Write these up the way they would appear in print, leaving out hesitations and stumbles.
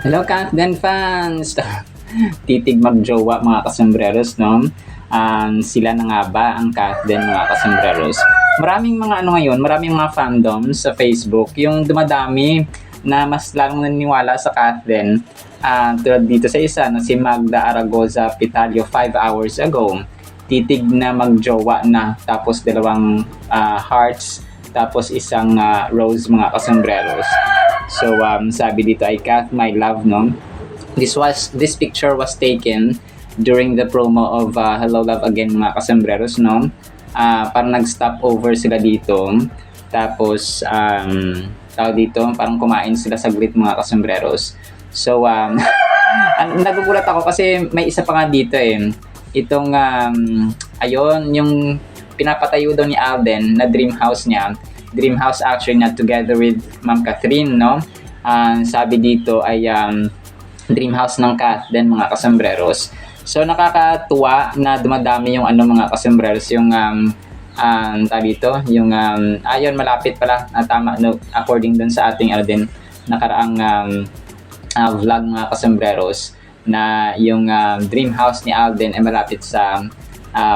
Hello, Kathden fans! Titig magjowa mga kasembreros, no? Sila na nga ba ang Kathden mga kasembreros? Maraming mga maraming mga fandoms sa Facebook yung dumadami na mas lalong naniniwala sa Kathden. Tulad dito sa isa, no, si Magda Aragoza Pitalio 5 hours ago. Titig na magjowa na, tapos dalawang hearts, tapos isang rose mga kasembreros. So sabi dito ay Kath, my love, no? This picture was taken during the promo of Hello Love Again mga kasembreros, no? Parang nag-stop over sila dito. Tapos tawag dito, parang kumain sila saglit mga kasembreros. So nagugulat ako kasi may isa pa nga dito itong ayun, yung pinapatayo daw ni Alden na dream house niya. Dream house actually na together with Ma'am Catherine, no? Sabi dito ay dream house ng Kathden mga kasembreros. So nakakatuwa na dumadami yung mga kasembreros, yung dito, yung ayun, malapit pala, tama, no, according dun sa ating nakaraang vlog mga kasembreros, na yung dream house ni Alden ay malapit sa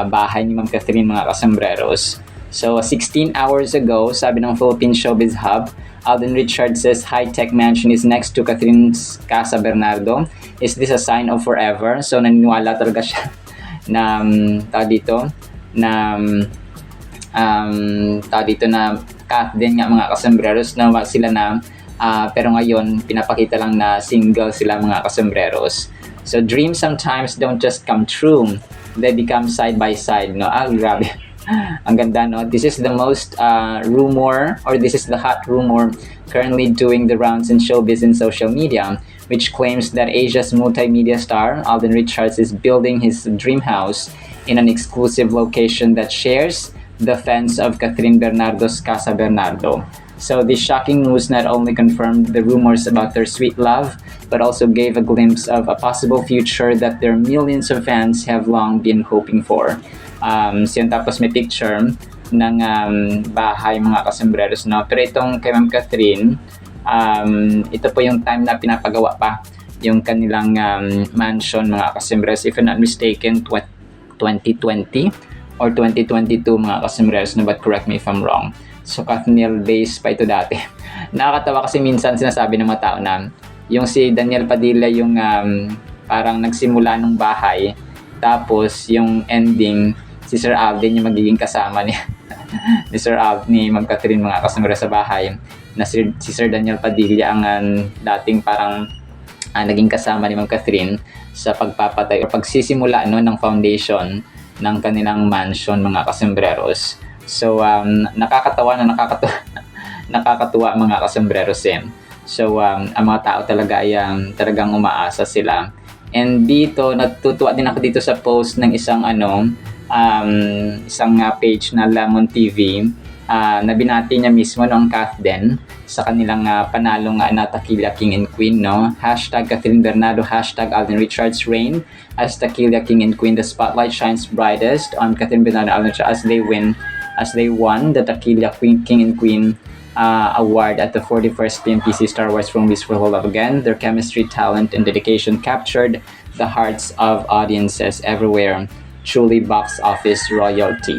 bahay ni Ma'am Catherine mga kasembreros. So 16 hours ago, sabi ng Philippine Showbiz Hub, Alden Richards' high-tech mansion is next to Catherine's Casa Bernardo. Is this a sign of forever? So naniniwala talaga siya na na Kathden nga mga kasembreros, na sila na pero ngayon pinapakita lang na single sila mga kasembreros. So dreams sometimes don't just come true, they become side by side, no? Grabe. Ang ganda, no? This is the most this is the hot rumor currently doing the rounds in showbiz and social media, which claims that Asia's multimedia star Alden Richards is building his dream house in an exclusive location that shares the fence of Catherine Bernardo's Casa Bernardo. So this shocking news not only confirmed the rumors about their sweet love, but also gave a glimpse of a possible future that their millions of fans have long been hoping for. Tapos may picture ng bahay mga kasembreros, no? Pero itong kay Ma'am Catherine, ito po yung time na pinapagawa pa yung kanilang mansion mga kasembreros, if I'm not mistaken 2020 or 2022 mga kasembreros, no? But correct me if I'm wrong. So Kathniel base pa ito dati. Nakakatawa kasi minsan sinasabi ng mga tao na yung si Daniel Padilla yung parang nagsimula ng bahay, tapos yung ending si Sir Alden yung magiging kasama ni ni Ma'am Catherine mga kasembreros sa bahay, na si Sir Daniel Padilla ang dating parang naging kasama ni Ma'am Catherine sa pagpapatay o pagsisimula ng foundation ng kanilang mansion mga kasembreros. So nakakatawa na nakakatuwa mga kasembreros So ang mga tao talaga ay talagang umaasa sila. And dito natutuwa din ako dito sa post ng isang page na Lemon TV, na binati niya mismo ang Kathden sa kanilang panalong na Tequila King and Queen, no? #Catherine Bernardo, #Alden Richards reign as Tequila King and Queen. The spotlight shines brightest on Catherine Bernardo Alden Richards as they won the Tequila King and Queen award at the 41st PMPC Star Wars Movies for Hello Love Again. Their chemistry, talent, and dedication captured the hearts of audiences everywhere. Truly box office royalty.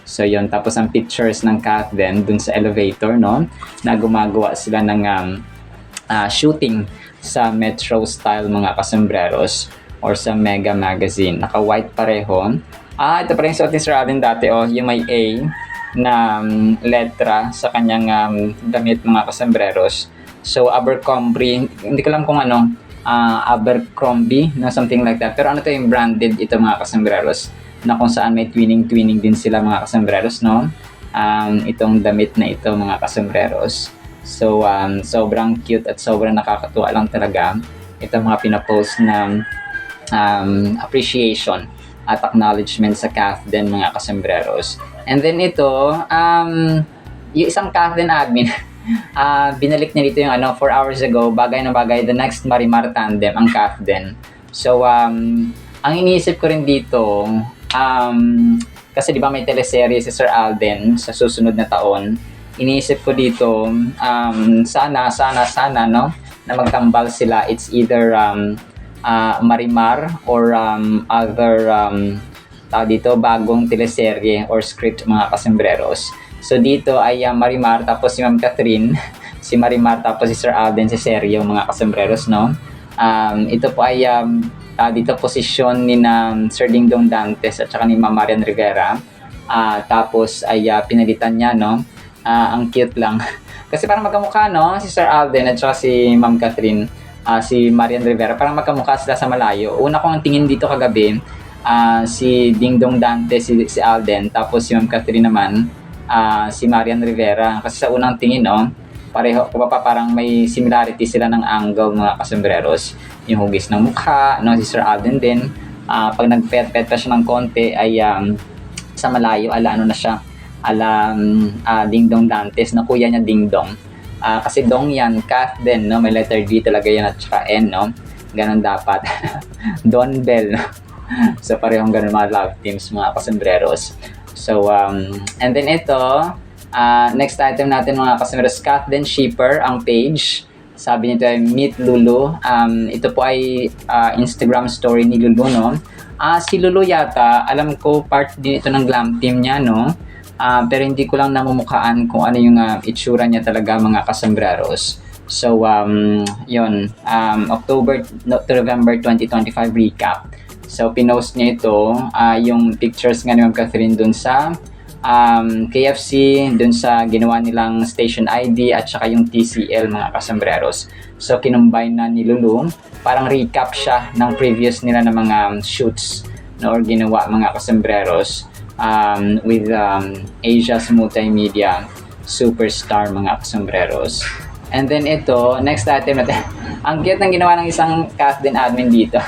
So yun, tapos ang pictures ng Kathden dun sa elevator, no? Na gumagawa sila ng shooting sa Metro Style mga kasembreros or sa Mega Magazine. Naka-white pareho. Ito pa rin suot ni Sir Alden dati, yung may A na letra sa kanyang damit mga kasembreros. So Abercrombie, hindi ko alam kung Abercrombie na something like that, pero yung branded ito mga kasembreros, na kung saan may twinning din sila mga kasembreros, no? Itong damit na ito mga kasembreros. So sobrang cute at sobrang nakakatuwa lang talaga itong mga pinapost na appreciation at acknowledgement sa Kathden mga kasembreros. And then ito, yung isang Kathden admin binalik niya dito yung 4 hours ago, bagay na bagay, the next Marimar tandem ang Kathden. So ang iniisip ko rin dito, kasi di ba may teleserye si Sir Alden sa susunod na taon, iniisip ko dito, sana no, na magtambal sila, it's either Marimar or other dito bagong teleserye or script mga kasembreros. So dito ay Marimar, tapos si Ma'am Catherine, si Marimar, tapos si Sir Alden, si Sergio mga kasembreros, no? Ito po ay dito posisyon ni na Sir Dingdong Dantes at saka ni Ma'am Marian Rivera. Tapos ay pinalitan niya, no? Ang cute lang. Kasi parang magkamukha, no? Si Sir Alden at saka si Ma'am Catherine, si Marian Rivera, parang magkamukha sila sa malayo. Una ko ang tingin dito kagabi, si Dingdong Dantes, si Alden, tapos si Ma'am Catherine naman, si Marian Rivera. Kasi sa unang tingin, no? Pareho, parang may similarity sila ng angle mga kasembreros. Yung hugis ng mukha, no? Si Sir Alden din, pag nagpet-pet pa siya ng konti ay sa malayo, ano na siya, Dingdong Dantes, na kuya niya Dingdong. Kasi Dong yan, Kath din, no? May letter D talaga yan at saka N, no? Ganon dapat. Don Bell, no? So parehong ganon mga love teams mga kasembreros. So, and then ito, next item natin mga kasembreros, Kathleen Shipper, ang page. Sabi nito ay Meet Lulu. Ito po ay Instagram story ni Lulu, no? Si Lulu yata, alam ko part din ito ng glam team niya, no? Pero hindi ko lang namumukhaan kung ano yung itsura niya talaga mga kasembreros. So, yun, October to November 2025 recap. So, pinost niya ito, yung pictures nga ni Ma'am Catherine dun sa KFC, dun sa ginawa nilang station ID at saka yung TCL mga kasembreros. So, kinumbine na ni Lulu, parang recap siya ng previous nila na mga shoots, no, or ginawa mga kasembreros with Asia's multimedia superstar mga kasembreros. And then ito, next item natin, ang cute ng ginawa ng isang Kathleen admin dito.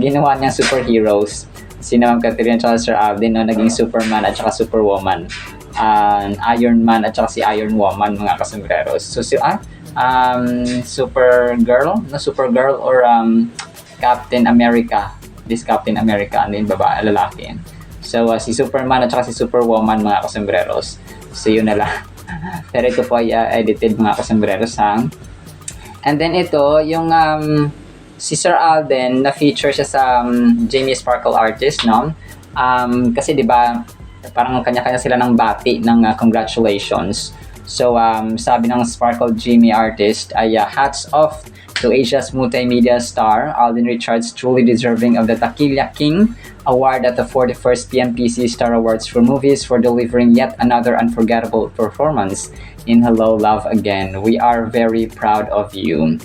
Ginawa niyang superheroes. Si Ma'am Catherine at saka Sir Alden, no, naging Superman at saka Superwoman. Iron Man at saka si Iron Woman mga kasembreros. So si Supergirl, no, Supergirl or Captain America. This Captain America, ano yung babae, lalaki. So si Superman at saka si Superwoman mga kasembreros. So yun na lang. Pero ito po ay edited mga kasembreros, ha. And then ito, yung si Sir Alden, na-feature siya sa Jamie Sparkle Artist, no? Kasi 'di ba, parang kanya-kanya sila ng bati ng congratulations. So sabi ng Sparkle Jamie Artist ay hats off to Asia's multimedia star Alden Richards, truly deserving of the Taquilla King Award at the 41st PMPC Star Awards for Movies for delivering yet another unforgettable performance in Hello Love Again. We are very proud of you.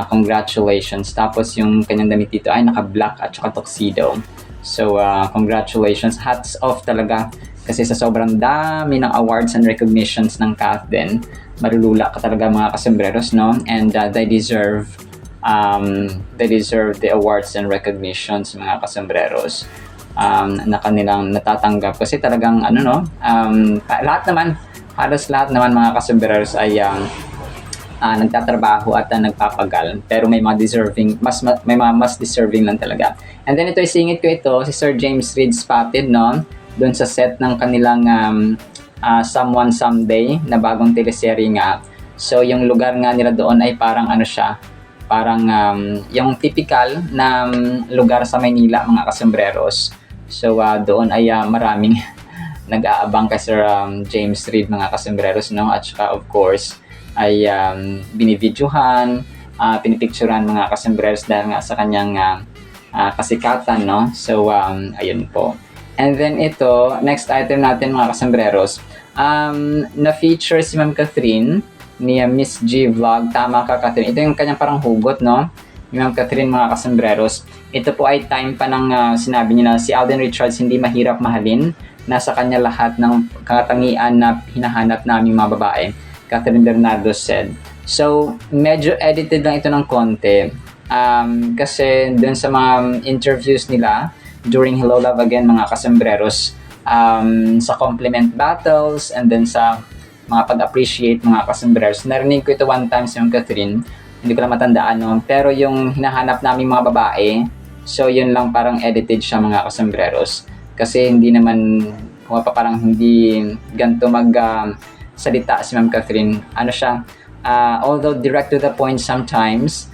Congratulations. Tapos yung kanyang damit dito ay naka-black at saka tuxedo. So, congratulations. Hats off talaga. Kasi sa sobrang dami ng awards and recognitions ng Kathleen, marulula ka talaga mga kasembreros, no? And they deserve the awards and recognitions mga kasembreros na kanilang natatanggap. Kasi talagang, lahat naman, halos lahat naman mga kasembreros ay nagtatrabaho at nagpapagal, pero may mga deserving, may mga mas deserving lang talaga. And then ito, isingit ko ito, si Sir James Reid spotted, no, doon sa set ng kanilang Someone Someday na bagong teleserye nga. So yung lugar nga nila doon ay parang siya, parang yung typical na lugar sa Maynila mga kasembreros. So doon ay maraming nag-aabang kay Sir James Reid mga kasembreros, no, at saka of course ay binibidyohan, pinipicturan mga kasembreros dahil nga sa kanyang kasikatan, no? So, ayun po. And then ito, next item natin mga kasembreros, na-feature si Ma'am Catherine ni Miss G Vlog. Tama ka, Catherine. Ito yung kanyang parang hugot, no? Ni Ma'am Catherine mga kasembreros. Ito po ay time pa ng sinabi niya na si Alden Richards hindi mahirap mahalin. Nasa kanya lahat ng katangian na hinahanap naming mga babae. Catherine Bernardo said. So, medyo edited lang ito ng konti. Kasi dun sa mga interviews nila during Hello Love Again mga kasembreros, sa compliment battles and then sa mga pag-appreciate mga kasembreros, narinig ko ito one time sa yung Catherine, hindi ko lang matandaan, no? Pero yung hinahanap namin mga babae, so yun lang parang edited siya mga kasembreros. Kasi hindi naman, parang hindi ganito salita si Ma'am Catherine. Ano siya, although direct to the point sometimes,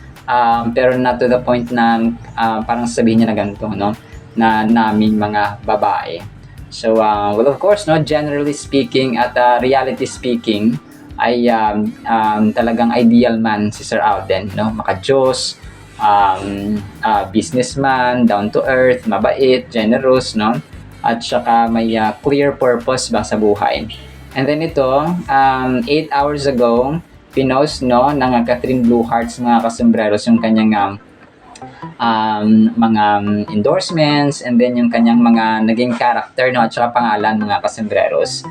pero not to the point na parang sabihin niya na ganito, no? Na naming mga babae. So, well, of course, no, generally speaking at reality speaking, ay talagang ideal man si Sir Alden, no? Maka-Diyos, businessman, down to earth, mabait, generous, no? At saka may clear purpose ba sa buhay. And then ito, 8 hours ago, pinost, no, ng Catherine Blue Hearts mga kasombreros yung kanyang mga endorsements, and then yung kanyang mga naging character, no, at saka pangalan mga kasombreros.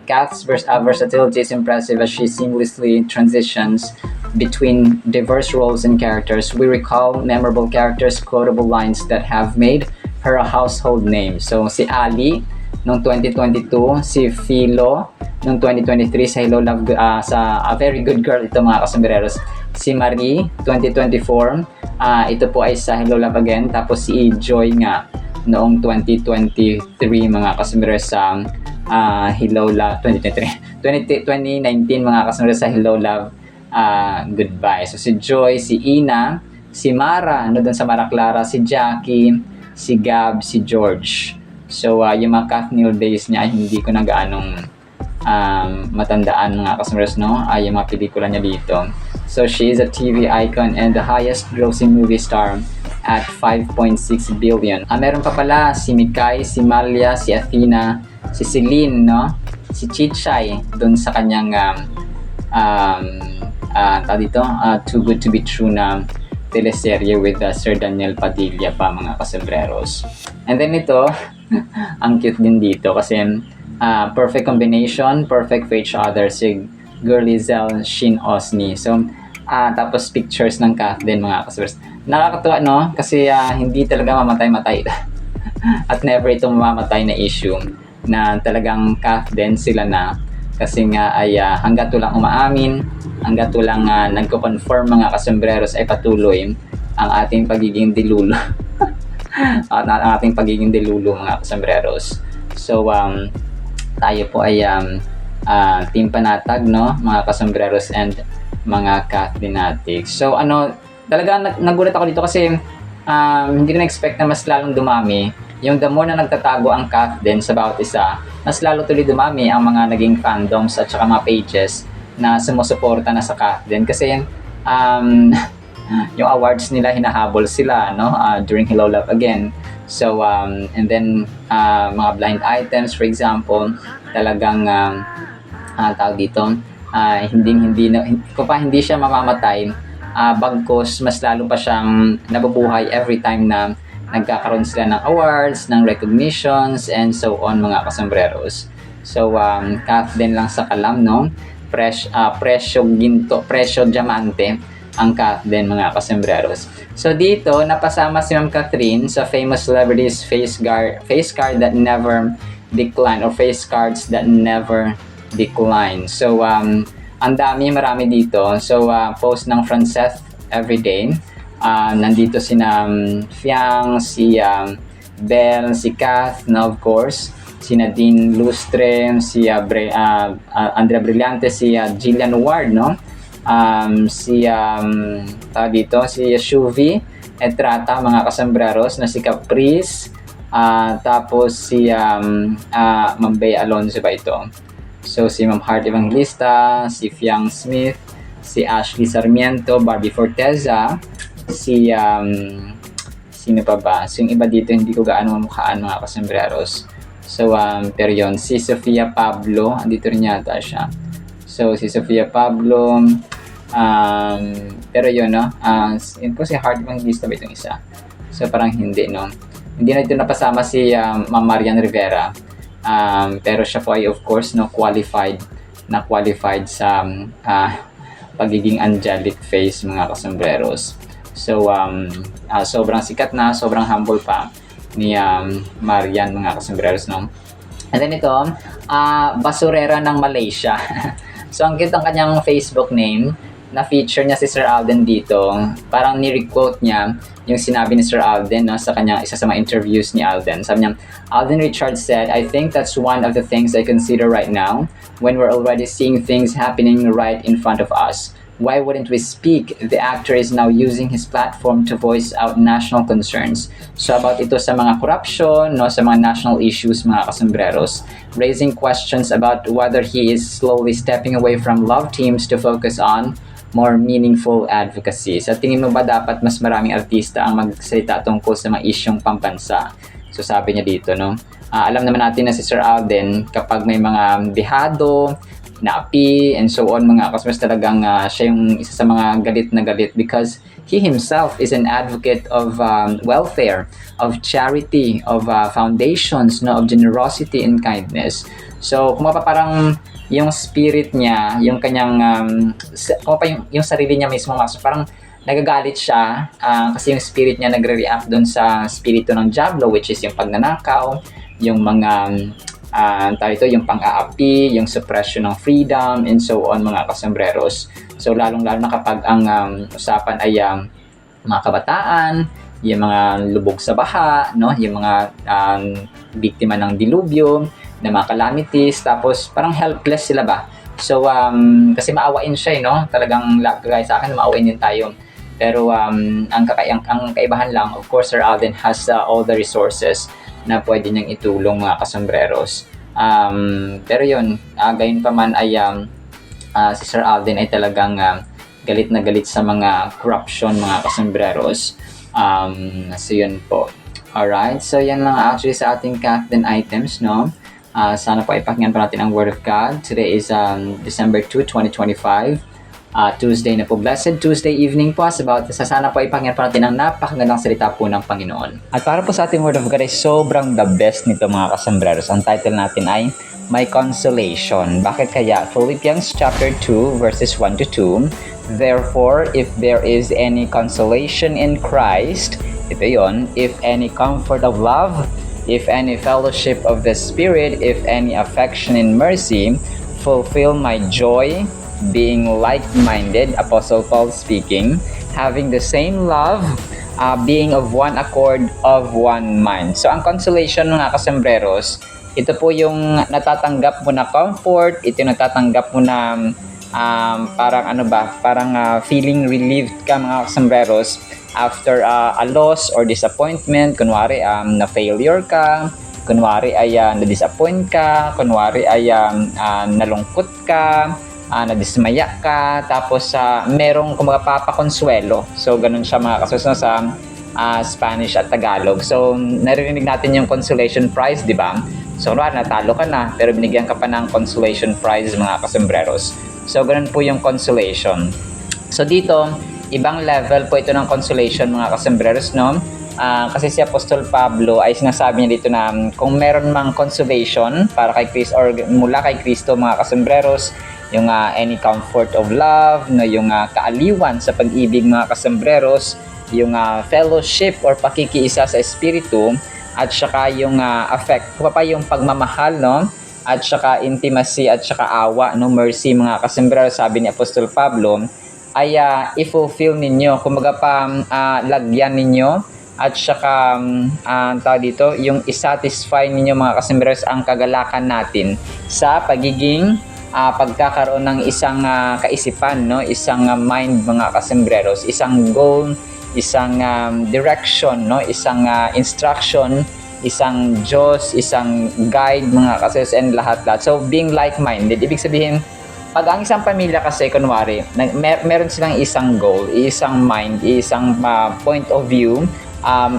Kath's versatility is impressive as she seamlessly transitions between diverse roles and characters. We recall memorable characters, quotable lines that have made her a household name. So, si Ali noong 2022, si Philo noong 2023 sa Hello Love, sa A Very Good Girl, ito mga kasombreros. Si Marie, 2024, ito po ay sa Hello Love Again. Tapos si Joy nga noong 2023 mga kasombreros sa Hello Love 2019 mga kasombreros sa Hello Love Goodbye. So si Joy, si Ina, si Mara, ano doon sa Mara Clara, si Jackie, si Gab, si George. So yung mga Kathniel days niya ay hindi ko na gaanong matandaan mga kasombreros, no? Yung mga pelikula niya dito. So she is a TV icon and the highest grossing movie star at 5.6 billion. Meron pa pala si Mikay, si Malia, si Athena, si Celine, no? Si Chichay doon sa kanyang Too Good to Be True na teleserye with Sir Daniel Padilla pa mga kasombreros. And then ito, ang cute din dito kasi perfect combination, perfect for each other, si Girly Zell, Shin Osni. So, tapos pictures ng Kath din mga kasombreros. Nakakatuwa, no? Kasi hindi talaga mamatay-matay. At never itong mamamatay na issue na talagang Kath din sila na. Kasi nga ay hanggat walang umaamin, hanggat walang nagko-confirm mga kasombreros ay patuloy ang ating pagiging dilulo. Ang ating pagiging dilulo mga kasombreros. So, tayo po ay Team Panatag, no? Mga kasombreros and mga Kathleenatics. So, talaga nagulat ako dito kasi hindi ko na-expect na mas lalong dumami. Yung the more na nagtatago ang Kath din sa bawat isa, mas lalo tuloy dumami ang mga naging fandoms at saka mga pages na sumusuporta na sa Kath din. Kasi yung awards nila hinahabol sila, no? During Hello Love Again. So, and then mga blind items, for example, talagang tawag dito, hindi siya mamamatay, bagkus mas lalo pa siyang nabubuhay every time na nagkakaroon sila ng awards, ng recognitions, and so on mga kasombreros. So, Kath din lang sa kalam, no? Presyo ginto, presyo diamante ang Kath din mga kasombreros. So dito, napasama si Ma'am Catherine sa famous celebrities face card that never decline, or face cards that never decline. So, marami dito. So, post ng Franceth everyday. Nandito si Fiang, si Belle, si Kath, na of course, si Nadine Lustre, si Andrea Brillante, si Jillian Ward, no? Si Shuvi Etrata, mga kasombreros, na si Caprice, tapos si Ma'am Bea Alonzo ba ito? So si Ma'am Heart Evangelista, si Fiang Smith, si Ashley Sarmiento, Barbie Forteza, si sino pa ba? So yung iba dito hindi ko gaano mamukhaan mga kasombreros. So pero yun, si Sofia Pablo, andito rin yata siya. So si Sofia Pablo, pero yun, no? Yun po si Heart Evangelista ba itong isa? So parang hindi, no? Hindi na dito napasama si Ma'am Marian Rivera. Pero siya po ay of course, no, qualified sa pagiging angelic face mga kasombreros. So sobrang sikat na, sobrang humble pa ni Marian mga kasombreros, no? And then ito, basurera ng Malaysia. So ang cute ang kanyang Facebook name. na-feature niya si Sir Alden dito, parang ni-quote niya yung sinabi ni Sir Alden, no, sa kanya, isa sa mga interviews ni Alden. Sabi niya, Alden Richards said, "I think that's one of the things I consider right now when we're already seeing things happening right in front of us. Why wouldn't we speak? The actor is now using his platform to voice out national concerns." So about ito sa mga corruption, no, sa mga national issues, mga kasambreros, raising questions about whether he is slowly stepping away from love teams to focus on more meaningful advocacy. Sa tingin mo ba dapat mas maraming artista ang magsalita tungkol sa mga isyong pambansa? So sabi niya dito, no, alam naman natin na si Sir Alden, kapag may mga bihado, naapi, and so on, mga kasmas, talagang siya yung isa sa mga galit na galit because he himself is an advocate of welfare, of charity, of foundations, no, of generosity and kindness. So kung parang yung spirit niya, yung kanyang kung pa yung sarili niya mismo, parang nagagalit siya kasi yung spirit niya nagre-react doon sa spirito ng Diablo, which is yung pagnanakaw, yung mga yung pang-aapi, yung suppression ng freedom, and so on, mga kasambreros. So lalong-lalo na kapag ang usapan ay mga kabataan, yung mga lubog sa baha, no, yung mga biktima ng dilubyo, na mga calamities, tapos parang helpless sila ba. So kasi maawain siya, no, talagang kagaya sa akin, maawain din tayo. Pero ang kaibahan lang, of course, Sir Alden has all the resources na pwede niyang itulong, mga kasambreros. Pero yun, gayon pa man ay si Sir Alden ay talagang galit na galit sa mga corruption, mga kasambreros. So yun po. Alright, so yan lang actually sa ating Captain items, no? Sana po ipakinggan pa natin ang Word of God. Today is December 2, 2025. Tuesday na po. Blessed Tuesday evening po. Sana po ipakinggan pa natin ang napakagandang salita po ng Panginoon. At para po sa ating Word of God ay sobrang the best nito, mga kasambreros. Ang title natin ay My Consolation. Bakit kaya? Philippians chapter 2 verses 1 to 2. Therefore, if there is any consolation in Christ, ito yon, if any comfort of love, if any fellowship of the Spirit, if any affection and mercy, fulfill my joy, being like-minded, Apostle Paul speaking, having the same love, being of one accord, of one mind. So ang consolation, mga kasambreros, ito po yung natatanggap mo na comfort, ito yung natatanggap mo na parang feeling relieved ka, mga kasambreros, after a loss or disappointment. Kunwari na failure ka, kunwari ay na-disappoint ka, kunwari ay nalungkot ka, nadismaya ka, tapos merong papakonsuelo. So ganun siya, mga kasusno, sa Spanish at Tagalog. So naririnig natin yung consolation prize, di ba? So kunwari natalo ka na, pero binigyan ka pa ng consolation prize, mga kasambreros. So ganun po yung consolation. So dito, ibang level po ito ng consolation, mga kasambreros, no? Kasi si Apostol Pablo ay sinasabi niya dito na kung meron mang consolation para kay Kristo or mula kay Kristo, mga kasambreros, yung any comfort of love, no, yung kaaliwan sa pag-ibig, mga kasambreros, yung fellowship or pakikiisa sa espiritu, at saka yung affect, yung pagmamahal, no, at saka intimacy, at saka awa, no, mercy, mga kasambreros, sabi ni Apostol Pablo, ay i-fulfill ninyo, kumbaga lagyan ninyo, at saka dito, yung i-satisfy ninyo, mga kasambreros, ang kagalakan natin sa pagiging pagkakaroon ng isang kaisipan, no, isang mind, mga kasambreros, isang goal, isang direction, no, isang instruction, isang Diyos, isang guide, mga kasambreros, and lahat-lahat. So being like-minded, ibig sabihin, pag ang isang pamilya kasi, kunwari, meron silang isang goal, isang mind, isang point of view,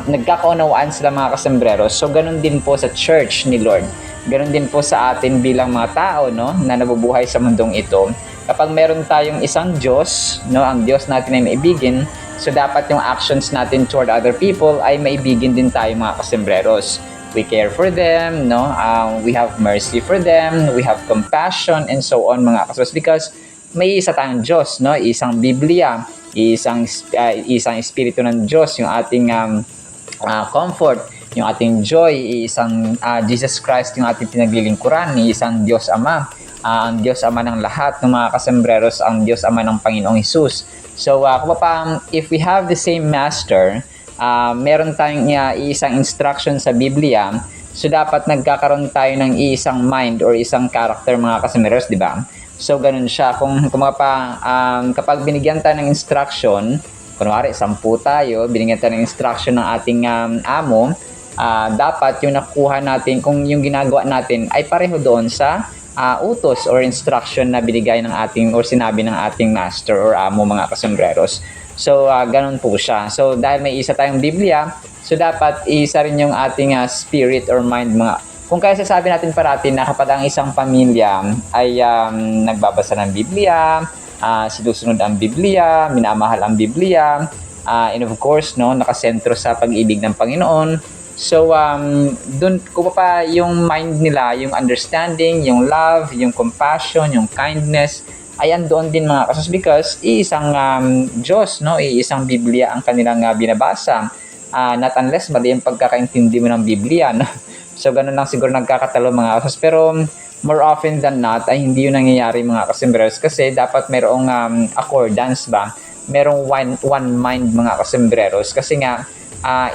nagkakaunawaan sila, mga kasambreros. So ganun din po sa church ni Lord. Ganun din po sa atin bilang mga tao, no, na nabubuhay sa mundong ito. Kapag meron tayong isang Diyos, no, ang Diyos natin ay maibigin, so dapat yung actions natin toward other people ay maibigin din tayo, mga kasambreros. We care for them, no? We have mercy for them, we have compassion, and so on, mga kasambreros, because may isa tayong Diyos, no? Isang Biblia, isang espiritu ng Diyos, yung ating comfort, yung ating joy, isang Jesus Christ yung ating pinaglilingkuran, isang Diyos Ama, ang Diyos Ama ng lahat ng mga kasembreros, ang Diyos Ama ng Panginoong Hesus. So, if we have the same master, meron tayong isang instruction sa Biblia, so dapat nagkakaroon tayo ng isang mind or isang character mga kasembreros, di ba? So, ganun siya. Kapag binigyan tayo ng instruction, kunwari, 10 tayo, binigyan tayo ng instruction ng ating amo, dapat yung nakuha natin, kung yung ginagawa natin ay pareho doon sa utos or instruction na binigay ng ating or sinabi ng ating master or amo mga kasembreros. So, ganun po siya. So, dahil may isa tayong Biblia, so dapat isa rin yung ating spirit or mind kung kaya sasabi natin parati na kapag ang isang pamilya ay nagbabasa ng Biblia, sinusunod ang Biblia, minamahal ang Biblia, and of course, nakasentro sa pag-ibig ng Panginoon. So, dun ko pa yung mind nila, yung understanding, yung love, yung compassion, yung kindness, ay andoon din mga kasos because iisang Diyos, iisang Biblia ang kanilang binabasa. Not unless mali yung pagkakaintindi mo ng Biblia, no? So, ganun lang siguro nagkakatalo mga kasos. Pero, more often than not, ay hindi yun nangyayari mga kasembreros kasi dapat merong accordance ba? Merong one mind mga kasembreros kasi nga,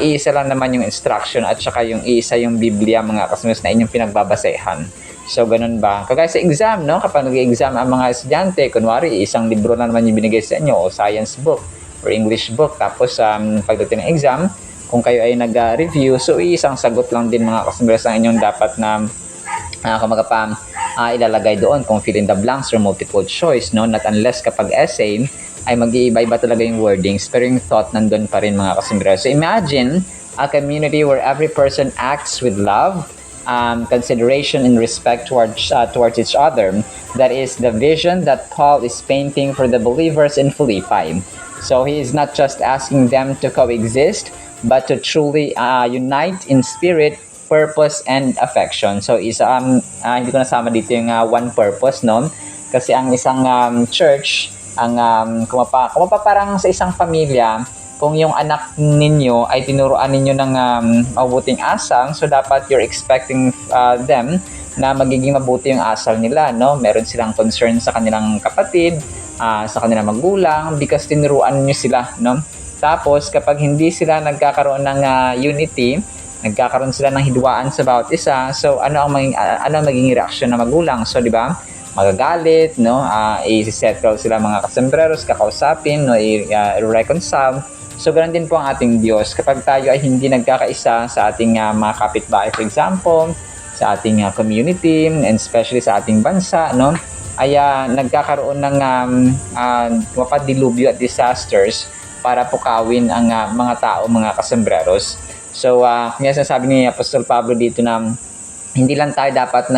iisa lang naman yung instruction at saka yung isa yung Biblia mga kasembreros na inyong pinagbabasehan. So, ganun ba? Kagaya sa exam, kapag nag-exam ang mga estudyante, kunwari, isang libro na naman yung binigay sa inyo o science book or English book. Tapos, pagdating ng exam, kung kayo ay nag-review, so isang sagot lang din mga kasembreros ang inyong dapat na ilalagay doon kung fill in the blanks or multiple choice, not unless kapag essay ay mag-iiba-iba talaga yung wordings pero yung thought nandun pa rin mga kasembreros. So imagine a community where every person acts with love, consideration and respect towards each other. That is the vision that Paul is painting for the believers in Philippi. So he is not just asking them to coexist, but to truly unite in spirit, purpose, and affection. So hindi ko nasama dito yung one purpose, kasi ang isang church, parang sa isang pamilya, kung yung anak ninyo ay tinuruan ninyo ng mabuting asal, so dapat you're expecting them na magiging mabuti yung asal nila, Meron silang concern sa kanilang kapatid, sa kanilang magulang, because tinuruan niyo sila, Tapos, kapag hindi sila nagkakaroon ng unity, nagkakaroon sila ng hidwaan sa bawat isa, so ano ang maging reaksyon ng magulang? So, di ba? Magagalit, i-settle sila mga kasembreros, kakausapin, i-reconcile. So, ganun din po ang ating Diyos. Kapag tayo ay hindi nagkakaisa sa ating mga kapitbahay, for example, sa ating community, and especially sa ating bansa, ay nagkakaroon ng dilubyo at disasters para pukawin ang mga tao, mga kasembreros. So, kaya sinasabi ni Apostol Pablo dito na hindi lang tayo dapat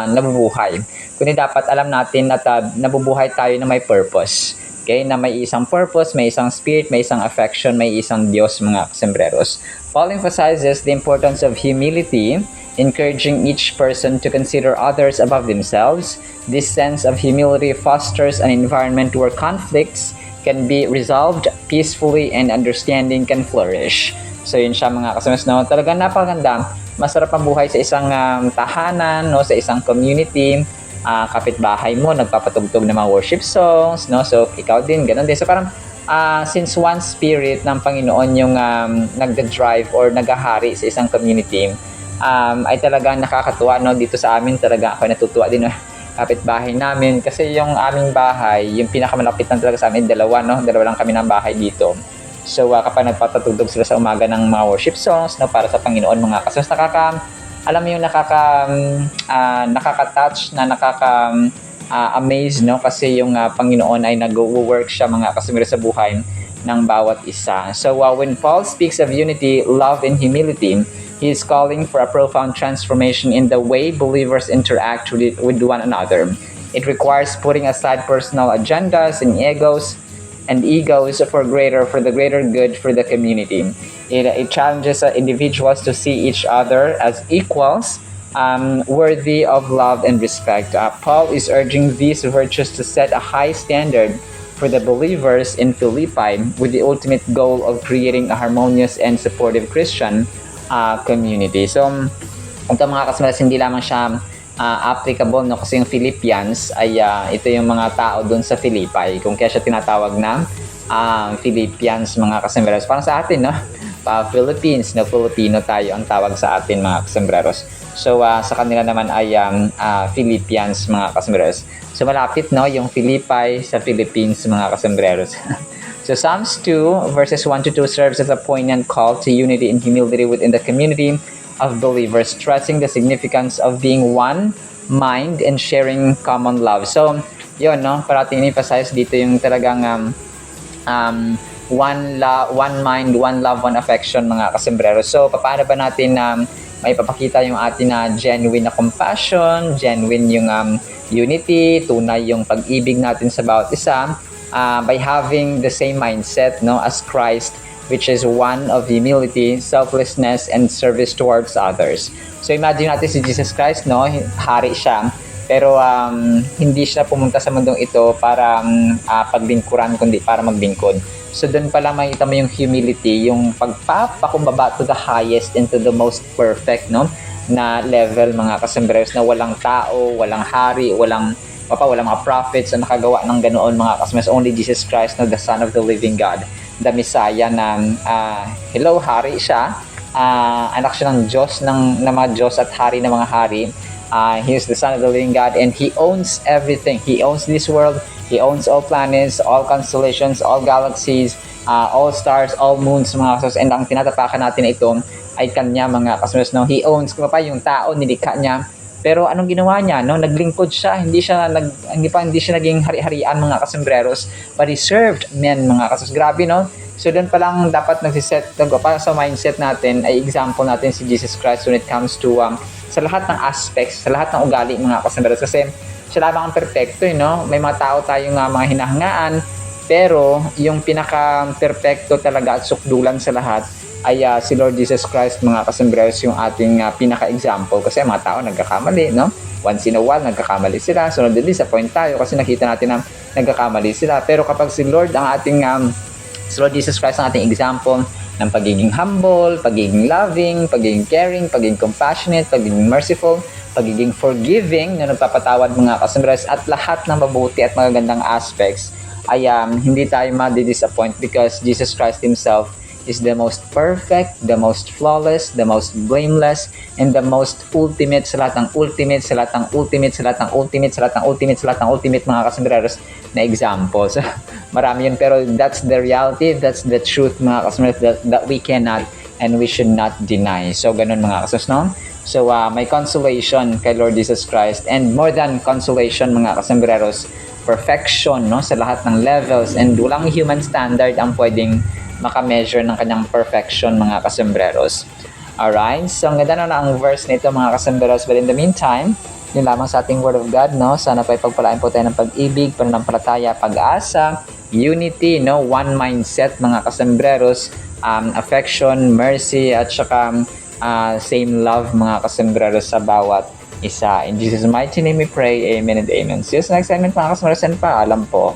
nabubuhay, kundi dapat alam natin at nabubuhay tayo na may purpose. Okay? Na may isang purpose, may isang spirit, may isang affection, may isang Diyos, mga kasembreros. Paul emphasizes the importance of humility, encouraging each person to consider others above themselves. This sense of humility fosters an environment where conflicts can be resolved peacefully and understanding can flourish. So yun siya mga kasembreros, talagang napakaganda. Masarap ang buhay sa isang tahanan, sa isang community. Kapitbahay mo nagpapatugtog ng mga worship songs, so ikaw din ganun din. So parang since one spirit ng Panginoon yung nagda-drive or nagahari sa isang community, ay talagang nakakatuwa, dito sa amin talaga ako natutuwa din, kapitbahay namin kasi yung aming bahay, yung pinakamalapit lang talaga sa amin, dalawa lang kami ng bahay dito. So kapag nagpapatugtog sila sa umaga ng mga worship songs para sa Panginoon, mga kasos, alam mo yung nakaka-touch na amaze, kasi yung Panginoon ay nag-work siya, mga kasembreros, sa buhay ng bawat isa. So when Paul speaks of unity, love, and humility, he is calling for a profound transformation in the way believers interact with one another. It requires putting aside personal agendas and egos for the greater good for the community. It challenges individuals to see each other as equals, worthy of love and respect. Paul is urging these virtues to set a high standard for the believers in Philippi, with the ultimate goal of creating a harmonious and supportive Christian community. So, ito mga kasembreros, hindi lamang siya applicable, no? Kasi yung Philippians ay ito yung mga tao dun sa Philippi. Kung kaya siya tinatawag na Philippians, mga kasembreros. Parang sa atin, no? Philippines, no? Filipino tayo ang tawag sa atin, mga kasembreros. So, sa kanila naman ay Philippians, mga kasembreros. So, malapit, no? Yung Philippi sa Philippines, mga kasembreros. So, Psalms 2, verses 1 to 2 serves as a poignant call to unity and humility within the community of believers, stressing the significance of being one mind and sharing common love. So, yun, no? Parating emphasize dito yung talagang one mind, one love, one affection, mga kasembreros. So, paano ba natin may papakita yung atin na genuine na compassion, genuine yung unity, tunay yung pag-ibig natin sa bawat isa, by having the same mindset, no, as Christ, which is one of humility, selflessness, and service towards others. So imagine natin si Jesus Christ, no, hari siya, pero hindi siya pumunta sa mundong ito para paglingkuran, kundi para maglingkod. So doon pala makita mo yung humility, yung pagpapakumbaba to the highest and to the most perfect, no, na level, mga kasembreros, na walang tao, walang hari, walang mga prophets na nakagawa ng ganoon, mga kasembreros. Only Jesus Christ, no, the Son of the living God, the Messiah, na hello, hari siya, anak siya ng Diyos, ng mga Diyos at hari ng mga hari. He is the Son of the living God, and He owns everything. He owns this world. He owns all planets, all constellations, all galaxies, all stars, all moons, mga kasos. And ang tinatapakan natin ito ay kanya, mga kasos. No? He owns, kung pa yung tao, nilikha niya. Pero anong ginawa niya? No? Naglingkod siya. Hindi siya naging hari-harian, mga kasembreros. But He served men, mga kasos. Grabe, no? So doon pa lang dapat nagsiset, para sa mindset natin, ay example natin si Jesus Christ when it comes to sa lahat ng aspects, sa lahat ng ugali, mga kasembreros. Kasi siya lamang ang perfecto, no? May mga tao tayong mga hinahangaan, pero yung pinaka-perfecto talaga at sukdulan sa lahat ay si Lord Jesus Christ, mga kasembreros, yung ating pinaka-example. Kasi mga tao nagkakamali, no? Once in a while, nagkakamali sila. So, disappoint tayo kasi nakita natin na nagkakamali sila. Pero kapag si Lord ang ating si Lord Jesus Christ ang ating example ng pagiging humble, pagiging loving, pagiging caring, pagiging compassionate, pagiging merciful, pagiging forgiving, na nagpapatawad, mga kasembreros, at lahat ng mabuti at magagandang aspects, ay hindi tayo ma-disappoint because Jesus Christ Himself is the most perfect, the most flawless, the most blameless, and the most ultimate sa lahat ng ultimate, sa lahat ng ultimate, sa lahat ng ultimate, sa lahat ng ultimate, sa lahat ng ultimate, mga kasembreros, na examples. Marami yun, pero that's the reality, that's the truth, mga kasembreros, that we cannot and we should not deny. So, ganun, mga kasos, no? So, may consolation kay Lord Jesus Christ, and more than consolation, mga kasembreros, perfection, no, sa lahat ng levels, and walang human standard ang pwedeng maka-measure ng kanyang perfection, mga kasembreros. Alright, so ang ganda na ang verse nito, mga kasembreros, but in the meantime, yun lamang sa ating Word of God, no? Sana pa'y pagpalain po tayo ng pag-ibig, pananampalataya, pag-asa, unity, no? One mindset, mga kasembreros, affection, mercy, at saka same love, mga kasembreros, sa bawat isa. In Jesus' mighty name we pray, amen and amen. See you next segment, mga kasembreros, and paalam po.